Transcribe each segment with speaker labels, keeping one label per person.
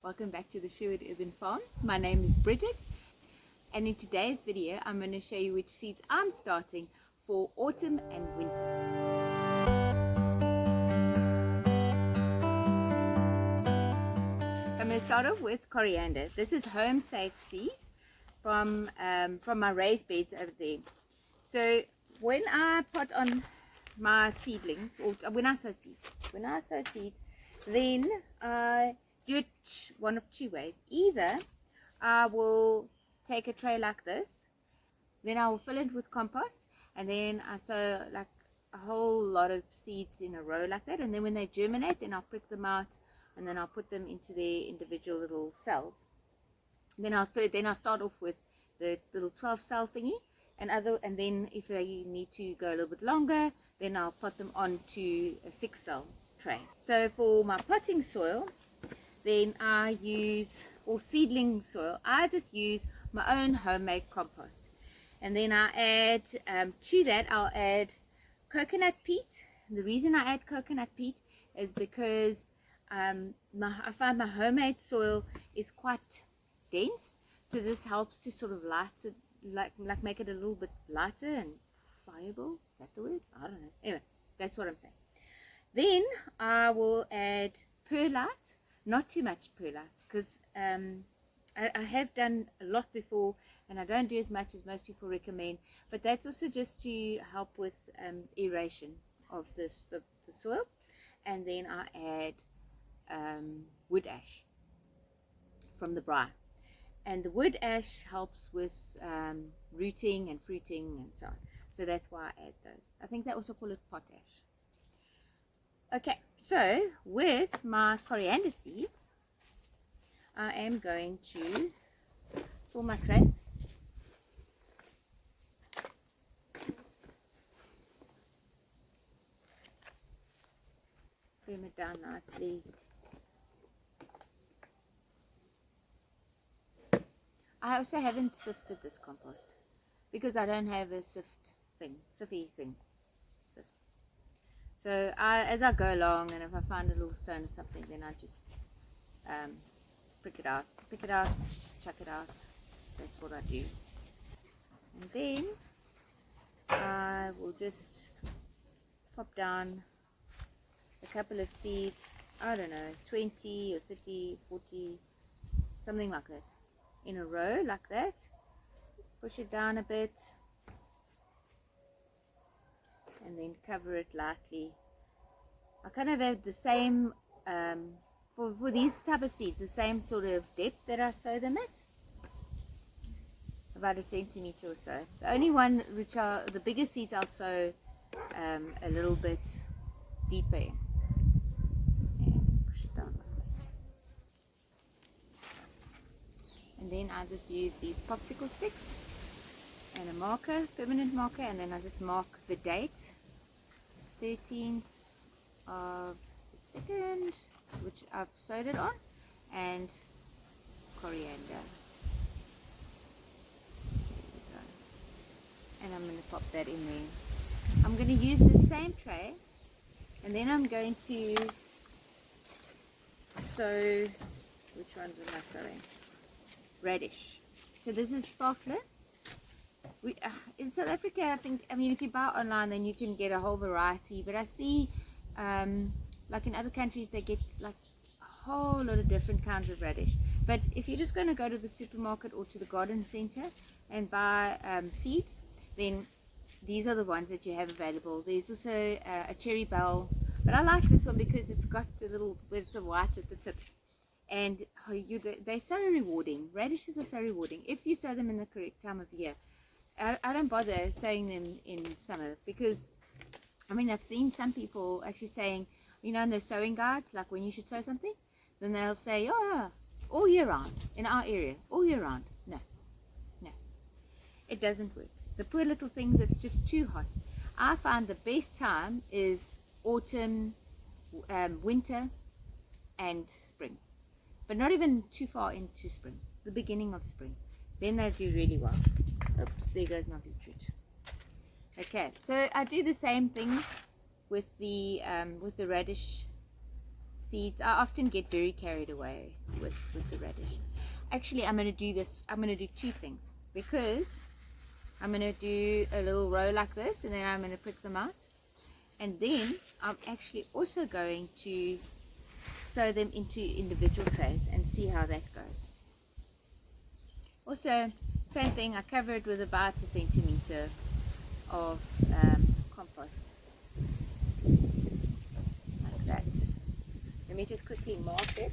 Speaker 1: Welcome back to the Sherwood Urban Farm. My name is Bridget, and in today's video I'm going to show you which seeds I'm starting for autumn and winter. I'm going to start off with coriander. This is home safe seed from my raised beds over there. So when I put on my seedlings, or when I sow seeds, then I do it one of two ways. Either I will take a tray like this, then I will fill it with compost, and then I sow like a whole lot of seeds in a row like that, and then when they germinate, then I'll prick them out and then I'll put them into their individual little cells. Then I'll start off with the little 12 cell thingy, and then if I need to go a little bit longer, then I'll put them onto a 6 cell tray. So for my potting soil, then I use, or seedling soil, I just use my own homemade compost. And then I add, to that I'll add coconut peat. The reason I add coconut peat is because I find my homemade soil is quite dense. So this helps to sort of lighten, like make it a little bit lighter and friable. Is that the word? I don't know. Anyway, that's what I'm saying. Then I will add perlite. Not too much perlite, because I have done a lot before and I don't do as much as most people recommend, but that's also just to help with aeration of the soil. And then I add wood ash from the briar, and the wood ash helps with rooting and fruiting and so on, so that's why I add those. I think they also call it potash. Okay, so with my coriander seeds, I am going to fill my tray. Firm it down nicely. I also haven't sifted this compost because I don't have a siffy thing. So as I go along, and if I find a little stone or something, then I just pick it out, chuck it out. That's what I do. And then I will just pop down a couple of seeds, I don't know, 20 or 30, 40, something like that, in a row like that. Push it down a bit, and then cover it lightly. I kind of have the same, for these type of seeds, the same sort of depth that I sow them at, about 1 centimeter or so. The only one which are the bigger seeds, I'll sow a little bit deeper in, and push it down like that. And then I just use these popsicle sticks and a marker, permanent marker, and then I just mark the date, 13th of the 2nd, which I've sewed it on, and coriander. And I'm going to pop that in there. I'm going to use the same tray, and then I'm going to sow, which ones am I sowing? Radish. So this is sparkler. In South Africa, I mean, if you buy online, then you can get a whole variety, but I see like in other countries they get like a whole lot of different kinds of radish. But if you're just going to go to the supermarket or to the garden center and buy seeds, then these are the ones that you have available. There's also a cherry bell, but I like this one because it's got the little bits of white at the tips, and they're so rewarding. Radishes are so rewarding if you sow them in the correct time of the year. I don't bother sowing them in summer because, I mean, I've seen some people actually saying, you know, in the sowing guides, like when you should sow something, then they'll say, oh, all year round, in our area, all year round. No, it doesn't work. The poor little things, it's just too hot. I find the best time is autumn, winter, and spring, but not even too far into spring, the beginning of spring. Then they do really well. Oops, there goes my beetroot. Okay, so I do the same thing with the radish seeds. I often get very carried away with the radish. Actually, I'm going to do this. I'm going to do two things, because I'm going to do a little row like this, and then I'm going to pick them out. And then I'm actually also going to sow them into individual trays and see how that goes. Also, same thing, I cover it with about a centimeter of compost, like that. Let me just quickly mark it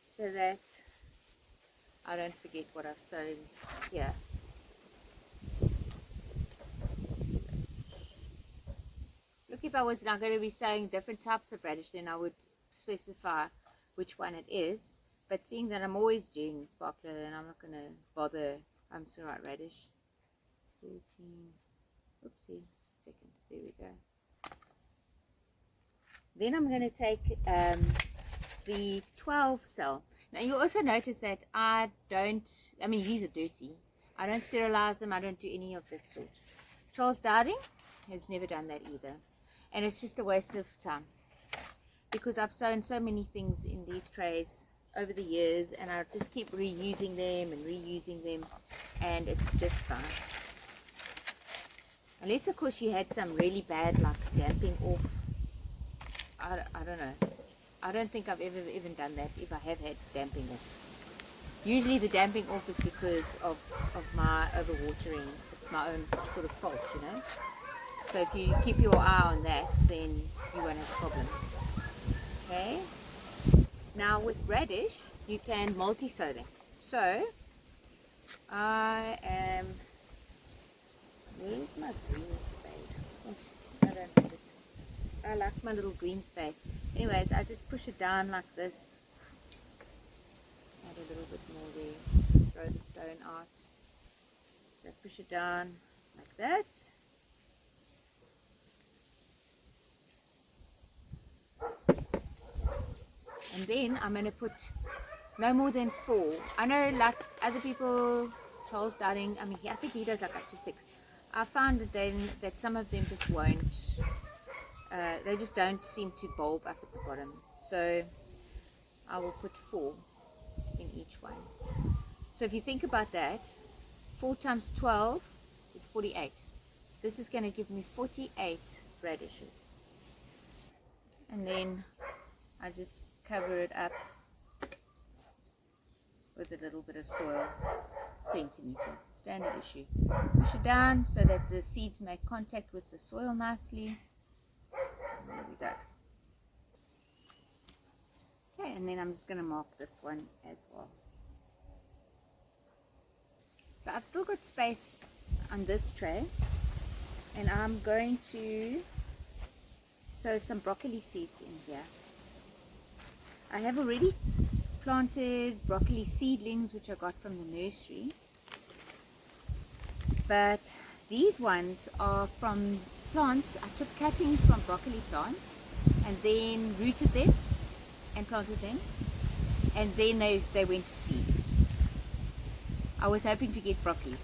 Speaker 1: so that I don't forget what I've sown here. Look, if I was now going to be sowing different types of radish, then I would specify which one it is. But seeing that I'm always doing sparkler, then I'm not going to bother. I'm so right, radish. 13. Oopsie. Second. There we go. Then I'm going to take the 12 cell. Now you also notice that I mean these are dirty. I don't sterilize them. I don't do any of that sort. Charles Dowding has never done that either. And it's just a waste of time, because I've sown so many things in these trays over the years, and I just keep reusing them and reusing them, and it's just fine. Unless of course you had some really bad like damping off. I don't know. I don't think I've ever even done that, if I have had damping off. Usually the damping off is because of my overwatering. It's my own sort of fault, you know. So if you keep your eye on that, then you won't have a problem. Okay. Now with radish, you can multi-sow them. So I am. Where's my green spade? Oh, I don't have it. I like my little green spade. Anyways, I just push it down like this. Add a little bit more there. Throw the stone out. So push it down like that. And then I'm going to put no more than 4. I know like other people, Charles Dowding, I mean, I think he does like up to 6. I found that then that some of them just won't, they just don't seem to bulb up at the bottom. So I will put 4 in each one. So if you think about that, 4 times 12 is 48. This is going to give me 48 radishes. And then I just cover it up with a little bit of soil, centimeter, standard issue. Push it down so that the seeds make contact with the soil nicely. And there we go. Okay, and then I'm just going to mark this one as well. So I've still got space on this tray, and I'm going to sow some broccoli seeds in here. I have already planted broccoli seedlings, which I got from the nursery, but these ones are from plants. I took cuttings from broccoli plants and then rooted them and planted them, and then they went to seed. I was hoping to get broccoli,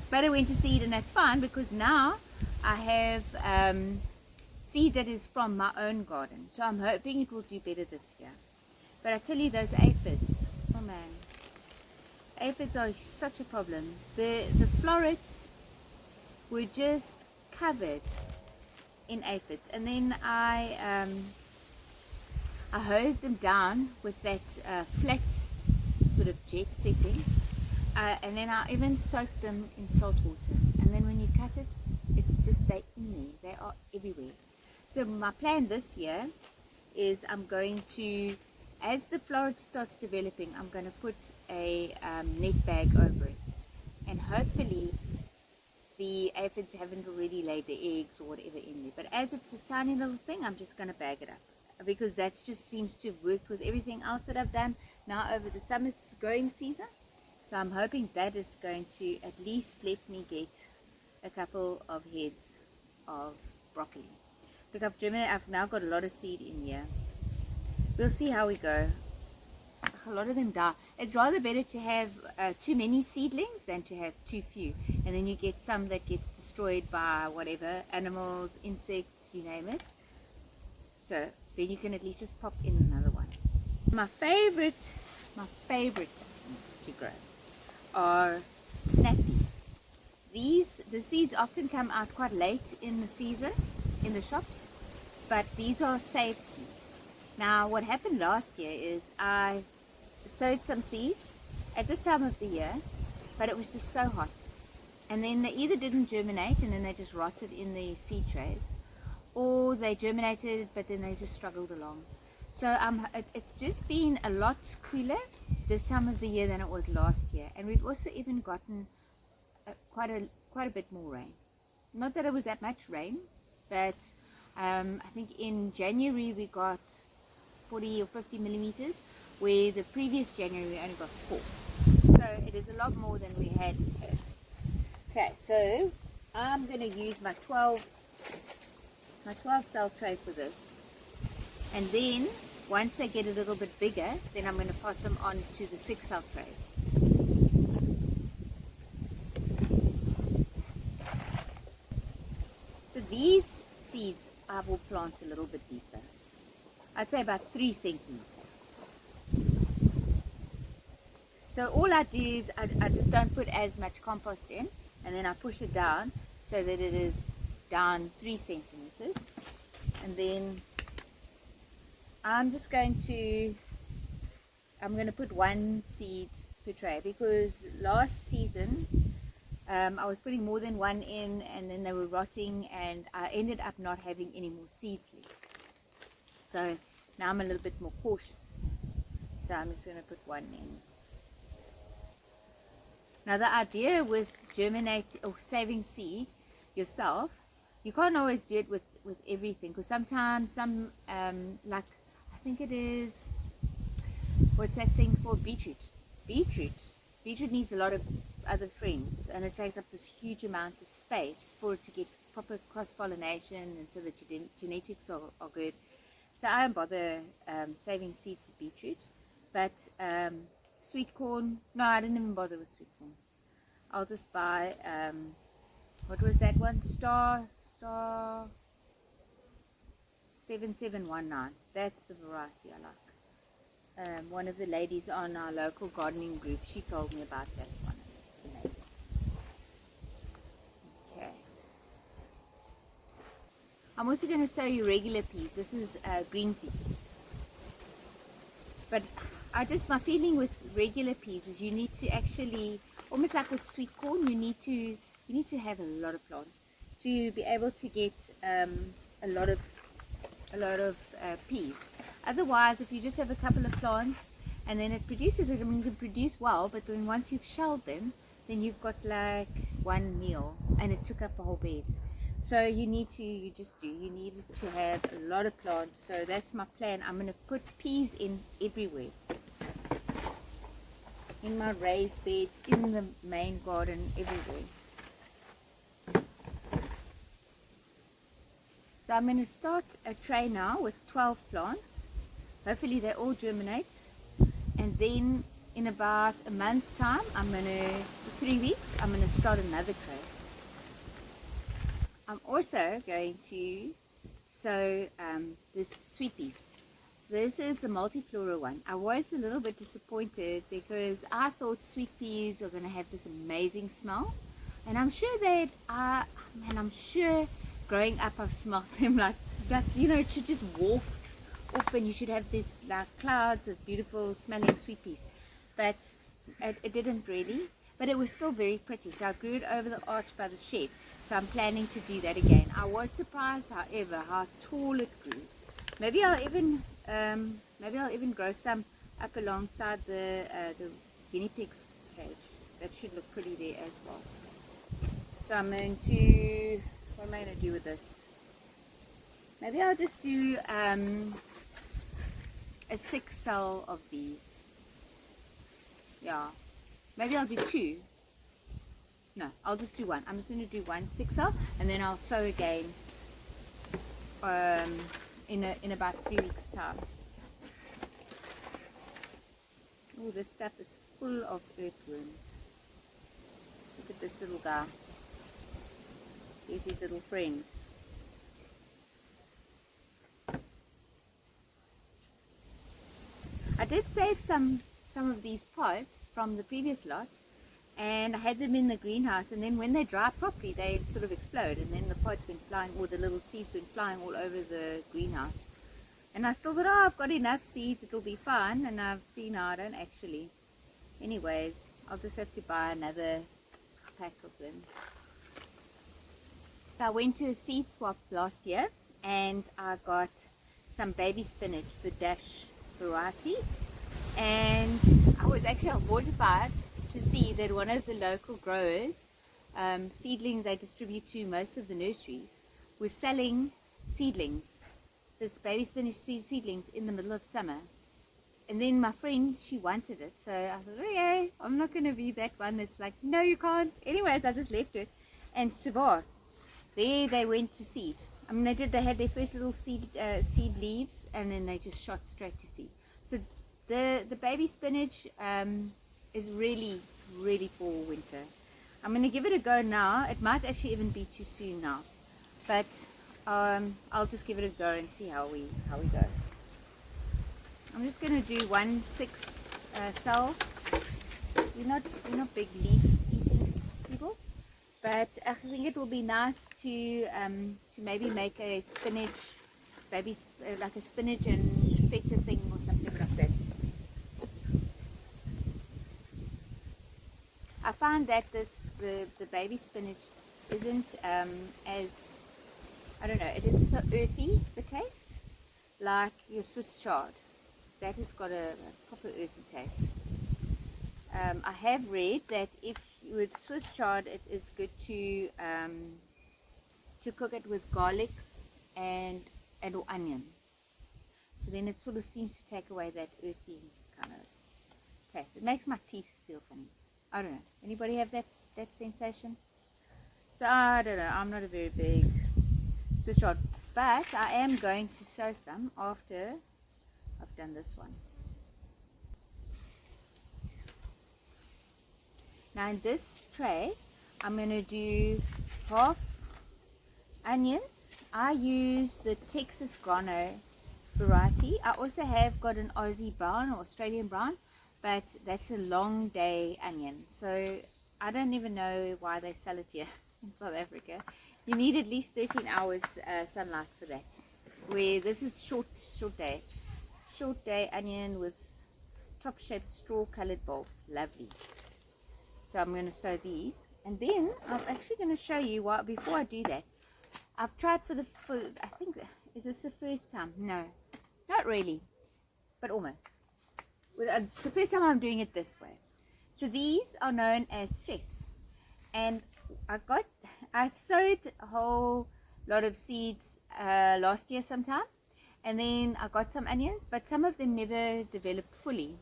Speaker 1: but it went to seed, and that's fine, because now I have seed that is from my own garden, so I'm hoping it will do better this year. But I tell you, those aphids, oh man, aphids are such a problem. The florets were just covered in aphids, and then I hosed them down with that flat sort of jet setting, and then I even soaked them in salt water, and then when you cut it, it's just they're in there, they are everywhere. So my plan this year is I'm going to, as the floret starts developing, I'm going to put a net bag over it, and hopefully the aphids haven't already laid their eggs or whatever in there. But as it's this tiny little thing, I'm just going to bag it up, because that just seems to have worked with everything else that I've done now over the summer growing season. So I'm hoping that is going to at least let me get a couple of heads of broccoli. Look, I've now got a lot of seed in here. We'll see how we go. A lot of them die. It's rather better to have too many seedlings than to have too few, and then you get some that gets destroyed by whatever, animals, insects, you name it. So then you can at least just pop in another one. My favorite to grow are snap peas. The seeds often come out quite late in the season in the shops, but these are saved seeds. Now what happened last year is I sowed some seeds at this time of the year, but it was just so hot, and then they either didn't germinate and then they just rotted in the seed trays, or they germinated but then they just struggled along. So it's just been a lot cooler this time of the year than it was last year, and we've also even gotten quite a bit more rain. Not that it was that much rain, but I think in January we got 40 or 50 millimeters, where the previous January we only got 4. So it is a lot more than we had. Okay, so I'm going to use my 12 cell tray for this, and then once they get a little bit bigger, then I'm going to pot them on to the 6 cell trays. So these seeds I will plant a little bit deeper. I'd say about 3 centimeters. So all I do is I just don't put as much compost in, and then I push it down so that it is down 3 centimeters, and then I'm going to put 1 seed per tray, because last season I was putting more than 1 in, and then they were rotting, and I ended up not having any more seeds left. So now I'm a little bit more cautious, so I'm just going to put 1 in. Now the idea with germinating or saving seed yourself, you can't always do it with everything, because sometimes like I think it is, what's that thing called, beetroot needs a lot of other friends, and it takes up this huge amount of space for it to get proper cross-pollination, and so that your genetics are good. So I don't bother saving seed for beetroot, but sweet corn, no, I didn't even bother with sweet corn. I'll just buy what was that one, star 7719. That's the variety I like. One of the ladies on our local gardening group, she told me about that one. It's amazing. Okay. I'm also going to show you regular peas. This is green peas. But my feeling with regular peas is you need to actually, almost like with sweet corn, you need to have a lot of plants to be able to get a lot of peas. Otherwise, if you just have a couple of plants and then it produces it, I mean, it can produce well, but then once you've shelled them, then you've got like 1 meal, and it took up a whole bed. So you need to have a lot of plants. So that's my plan. I'm going to put peas in everywhere, in my raised beds, in the main garden, everywhere. So I'm going to start a tray now with 12 plants. Hopefully they all germinate, and then in about a month's time, for 3 weeks, I'm going to start another tray. I'm also going to sow this sweet peas. This is the multiflora one. I was a little bit disappointed because I thought sweet peas are going to have this amazing smell, and I'm sure growing up I've smelled them like it should just waft off, and you should have this like clouds of beautiful smelling sweet peas, but it didn't really. But it was still very pretty, so I grew it over the arch by the shed. So I'm planning to do that again. I was surprised, however, how tall it grew. Maybe I'll even grow some up alongside the guinea pig's cage. That should look pretty there as well. So I'm going to, what am I going to do with this? Maybe I'll just do a 6 cell of these. Yeah. Maybe I'll do 2. No, I'll just do 1. I'm just going to do 1 6 cell, and then I'll sow again in about 3 weeks time. Oh, this stuff is full of earthworms. Look at this little guy. Here's his little friend. I did save some of these pots from the previous lot, and I had them in the greenhouse, and then when they dry properly they sort of explode, and then the pods went flying, or the little seeds went flying all over the greenhouse. And I still thought, oh, I've got enough seeds, it'll be fine, and I've seen I don't actually. Anyways, I'll just have to buy another pack of them. So I went to a seed swap last year and I got some baby spinach, the Dash variety, and I was actually mortified to see that one of the local growers, seedlings they distribute to most of the nurseries, was selling seedlings, this baby spinach seedlings, in the middle of summer. And then my friend, she wanted it, so I thought, okay, I'm not going to be that one that's like, no you can't. Anyways, I just left it. And Savar, there they went to seed. I mean, they had their first little seed leaves, and then they just shot straight to seed. So the baby spinach is really for winter. I'm going to give it a go now. It might actually even be too soon now, but I'll just give it a go and see how we go. I'm just going to do 1/6 cell. We're not big leaf eating people, but I think it will be nice to maybe make a spinach, like a spinach and feta thing or something like that. I find that the baby spinach isn't as, I don't know, it isn't so earthy, the taste, like your Swiss chard. That has got a proper earthy taste. I have read that if with Swiss chard, it is good to cook it with garlic and or onion. So then it sort of seems to take away that earthy kind of taste. It makes my teeth feel funny. I don't know. Anybody have that sensation? So I don't know. I'm not a very big Swiss chard, but I am going to sow some after I've done this one. Now in this tray, I'm going to do half onions. I use the Texas Grano variety. I also have got an Aussie brown or Australian brown, but that's a long day onion. So I don't even know why they sell it here in South Africa. You need at least 13 hours sunlight for that. Where this is short day onion with top shaped straw colored bulbs. Lovely. So I'm going to sow these, and then I'm actually going to show you what, before I do that, I've tried for I think, is this the first time? No, not really, but almost. It's the first time I'm doing it this way. So these are known as sets, and I sowed a whole lot of seeds last year sometime, and then I got some onions, but some of them never developed fully,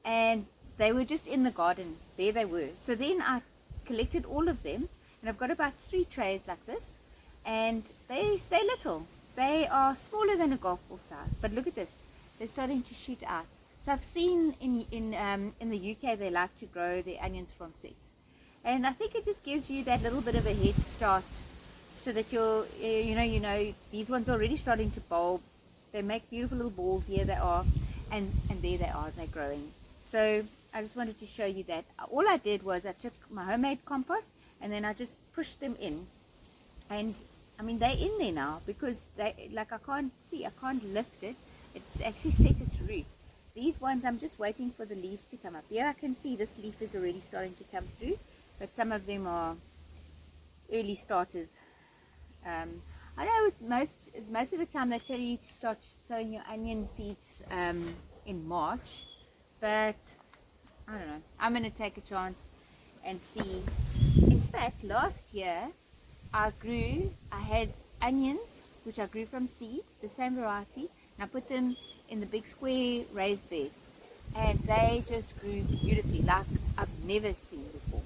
Speaker 1: and they were just in the garden. There they were. So then I collected all of them, and I've got about 3 trays like this, and they're little. They are smaller than a golf ball size, but look at this. They're starting to shoot out. So I've seen in the UK they like to grow their onions from sets, and I think it just gives you that little bit of a head start, so that you'll you know these ones are already starting to bulb. They make beautiful little balls. Here they are, and there they are. They're growing. So I just wanted to show you that. All I did was I took my homemade compost, and then I just pushed them in, and I mean they're in there now, because they, like, I can't lift it. It's actually set its roots. These ones I'm just waiting for the leaves to come up. Here I can see this leaf is already starting to come through, but some of them are early starters. I know most of the time they tell you to start sowing your onion seeds in March, but I don't know. I'm going to take a chance and see. In fact, last year I had onions which I grew from seed, the same variety, and I put them in the big square raised bed, and they just grew beautifully, like I've never seen before.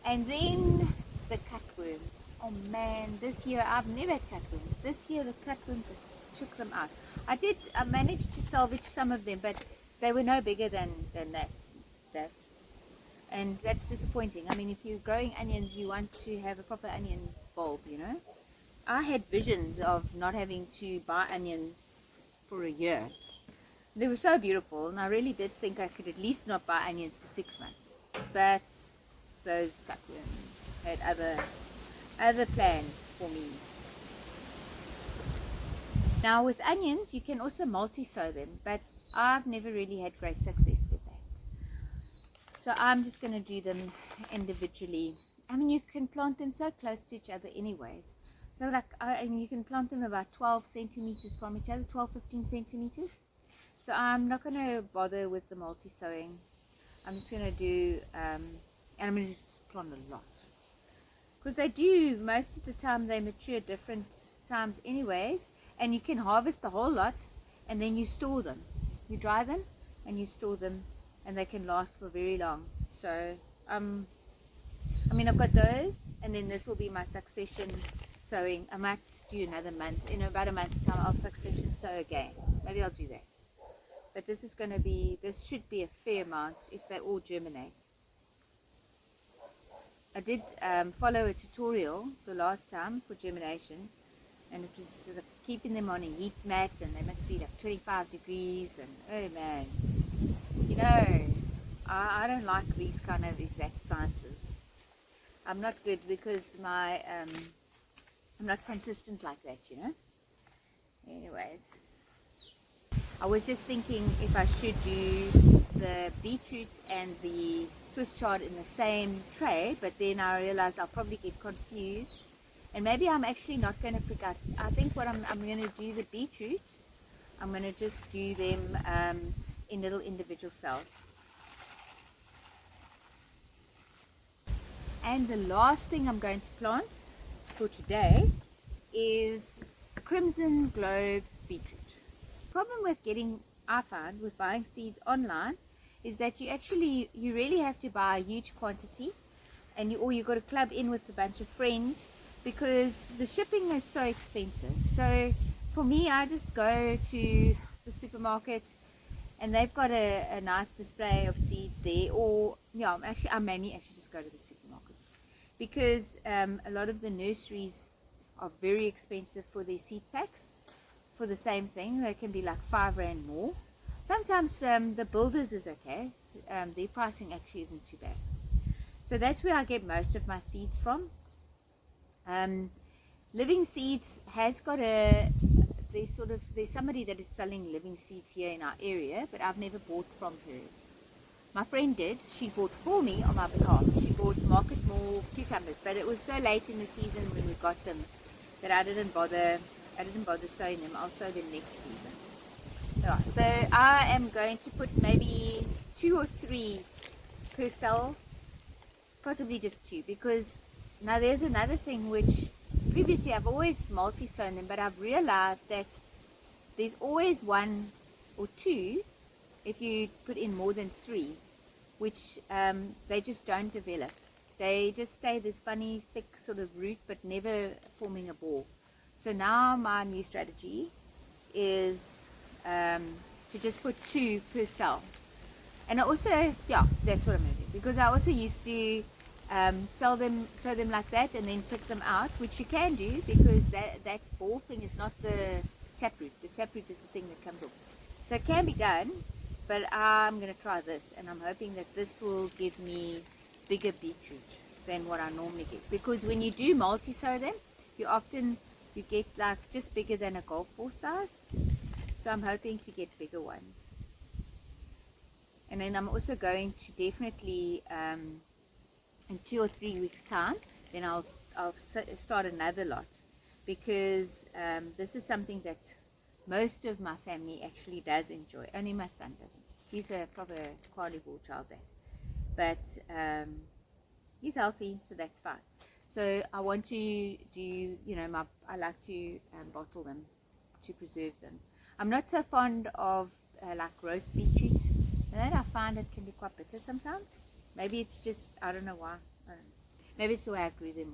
Speaker 1: And then the cutworm. Oh man, this year I've never had cutworms. This year the cutworm just took them out. I managed to salvage some of them, but they were no bigger than that. And that's disappointing. I mean, if you're growing onions, you want to have a proper onion bulb, you know. I had visions of not having to buy onions for a year. They were so beautiful, and I really did think I could at least not buy onions for 6 months. But those cutworms had other plans for me. Now with onions, you can also multi-sow them, but I've never really had great success with that. So I'm just going to do them individually. I mean, you can plant them so close to each other anyways. So like, and you can plant them about 12 centimeters from each other, 12-15 centimeters. So I'm not going to bother with the multi-sowing. I'm just going to do, and I'm going to just plant a lot. Because they do, most of the time they mature different times anyways. And you can harvest the whole lot and then you store them. You dry them and you store them, and they can last for very long. So, I mean, I've got those, and then this will be my succession sowing. I might do another month. In about a month's time, I'll succession sow again. Maybe I'll do that. But this is going to be, this should be a fair amount if they all germinate. I did follow a tutorial the last time for germination, and it was sort of keeping them on a heat mat, and they must be like 25 degrees, and oh man, you know, I don't like these kind of exact sciences. I'm not good because my I'm not consistent like that, you know. Anyways, I was just thinking if I should do the beetroot and the Swiss chard in the same tray, but then I realized I'll probably get confused, and maybe I'm actually not going to pick up. I think what I'm going to do the beetroot, I'm going to just do them in little individual cells. And the last thing I'm going to plant for today is Crimson Globe beetroot. Problem with I find with buying seeds online is that you really have to buy a huge quantity, and you got to club in with a bunch of friends, because the shipping is so expensive. So for me, I just go to the supermarket and they've got a nice display of seeds there, or yeah, I mainly actually just go to the supermarket, because a lot of the nurseries are very expensive for their seed packs. For the same thing, they can be like R5 more. Sometimes the builders is okay. Their pricing actually isn't too bad. So that's where I get most of my seeds from. Living Seeds has got there's somebody that is selling living seeds here in our area, but I've never bought from her. My friend did. She bought for me on my behalf. She bought Market Mall cucumbers, but it was so late in the season when we got them that I didn't bother sowing them. I'll sow them next season. Yeah, so I am going to put maybe 2 or 3 per cell, possibly just 2, because now there's another thing which previously I've always multi-sown them, but I've realized that there's always 1 or 2 if you put in more than 3, which they just don't develop. They just stay this funny thick sort of root, but never forming a ball. So now my new strategy is to just put 2 per cell. And I also, yeah, that's what I'm going to do, because I also used to sow them like that and then pick them out, which you can do, because that ball thing is not the taproot. The taproot is the thing that comes off. So it can be done, but I'm going to try this, and I'm hoping that this will give me bigger beetroot than what I normally get, because when you do multi-sow them, you get like just bigger than a golf ball size. So I'm hoping to get bigger ones. And then I'm also going to definitely in 2 or 3 weeks time, then I'll start another lot, because this is something that most of my family actually does enjoy. Only my son doesn't. He's a proper carnivore child there, but he's healthy, so that's fine. So I want to do, I like to bottle them to preserve them. I'm not so fond of like roast beetroot, and that I find it can be quite bitter sometimes. Maybe it's just, I don't know why. I don't know. Maybe it's the way I grew them.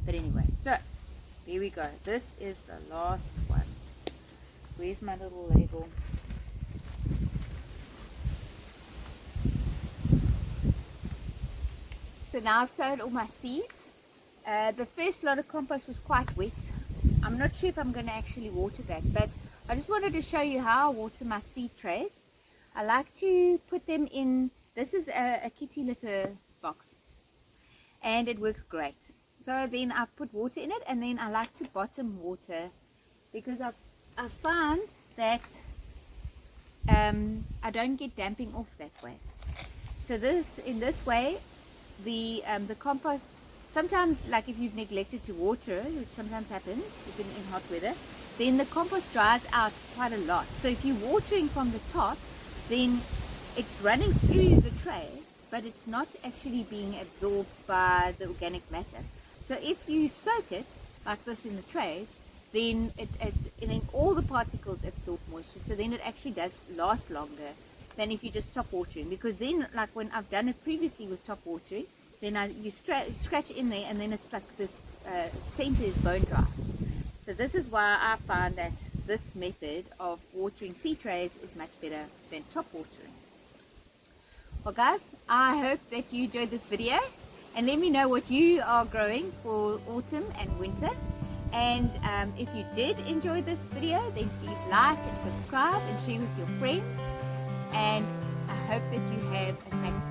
Speaker 1: But anyway, so here we go. This is the last one. Where's my little label? So now I've sowed all my seeds. The first lot of compost was quite wet. I'm not sure if I'm going to actually water that, but I just wanted to show you how I water my seed trays. I like to put them in, this is a kitty litter box, and it works great. So then I put water in it, and then I like to bottom water because I found that I don't get damping off that way. So in this way, the compost, sometimes like if you've neglected to water, which sometimes happens even in hot weather, then the compost dries out quite a lot. So if you're watering from the top, then it's running through the tray, but it's not actually being absorbed by the organic matter. So if you soak it like this in the trays, then and then all the particles absorb moisture, so then it actually does last longer than if you just top watering. Because then, like when I've done it previously with top watering, then you scratch in there, and then it's like this center is bone dry. So this is why I find that this method of watering seed trays is much better than top watering. Well guys, I hope that you enjoyed this video, and let me know what you are growing for autumn and winter. And if you did enjoy this video, then please like and subscribe and share with your friends, and I hope that you have a fantastic